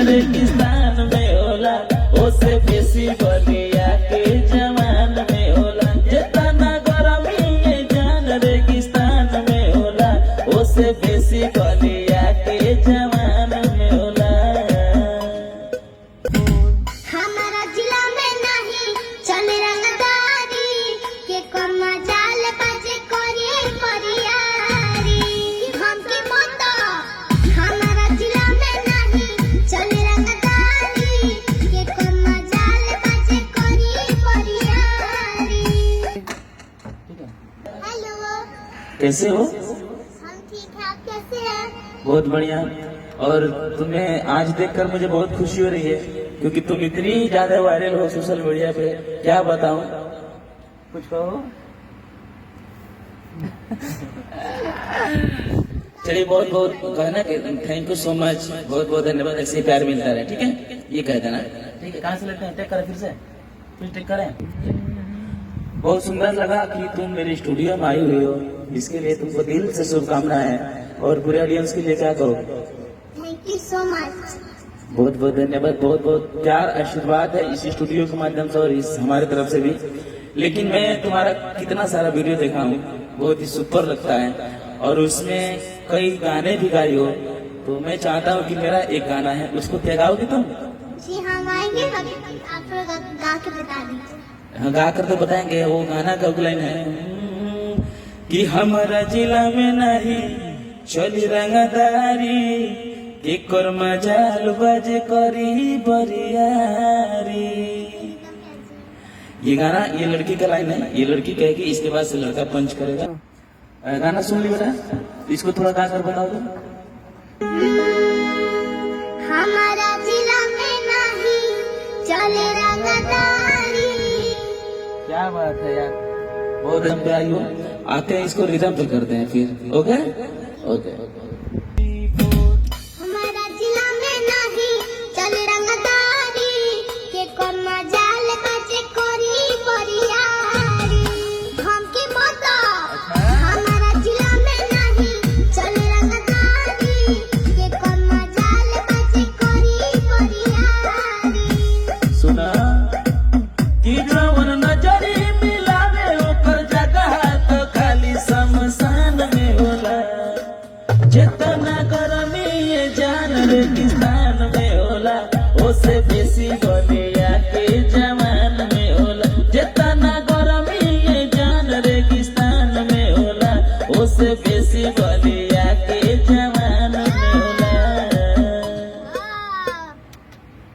रेगिस्तान में होला, ओसे बेसी बलिया के जवान में होला। जितना गरमी ये जान रेगिस्तान में होला, ओसे बेसी बलिया के जवान में होला। हमारा जिला में नहीं चले रंगदारी के कम जाल बाजे करे परियारी हमके मत। हमारा जिला में नहीं चले रंगदारी के कम जाल बाजे करे परियारी। हेलो, कैसे हो? हम ठीक है, आप कैसे हैं? बहुत बढ़िया। और तुम्हें आज देखकर मुझे बहुत खुशी हो रही है, क्योंकि तुम इतनी ज्यादा वायरल हो सोशल मीडिया पे, क्या बताऊं। कुछ कहो। चलिए, बहुत बहुत कहना कि थैंक यू सो मच, बहुत बहुत धन्यवाद। ऐसे प्यार मिलता रहे, ठीक है, ये कह देना। ठीक है, कहाँ से लेते हैं? टेक करें, फिर टेक करें। बहुत सुंदर लगा कि तुम मेरे स्टूडियो में आई हुई हो, इसके लिए तुमको दिल से शुभकामनाएं। और पूरे ऑडियंस के लिए क्या कहो? Thank you so much. बहुत बहुत धन्यवाद, बहुत बहुत प्यार आशीर्वाद है इस स्टूडियो के माध्यम से और इस हमारे तरफ से भी। लेकिन मैं तुम्हारा कितना सारा वीडियो देखा हूँ, बहुत ही सुपर लगता है, और उसमें कई गाने भी गाई हो। तो मैं चाहता हूँ कि मेरा एक गाना है, उसको क्या गाओगे तुम? जी हाँ, गाएंगे, आप गा के बता दीजिए। हाँ, गा कर तो बताएंगे। वो गाना का लाइन है कि हमारा जिला में नहीं चली रंगदारी के कर्मा जाल बाजे करी बरियारी। ये गाना, ये लड़की का लाइन है, ये लड़की कहेगी, इसके बाद से लड़का पंच करेगा। गाना सुन ली बेटा, इसको थोड़ा गा कर बताओ तो। हमारा जिला में नहीं चले रंगदारी। क्या बात है यार, बहुत दम पे आई हो। आते हैं, इसको रिदम पे करते हैं फिर। ओके ओके। हमारा जिला में नहीं चले रंगदारी के कम जाल बाजे करी परियारी हमके मत। हमारा जिला में नहीं चले रंगदारी के कम जाल बाजे करी परियारी। सुना कि जवन नजरी मिलावे ओकर जगह तो खाली शमशान में होला। जितना गरमी ये जान रेगिस्तान में होला, ओसे बेसी बलिया के जवान में होला। जितना गरमी ये जान रेगिस्तान में होला, ओसे बेसी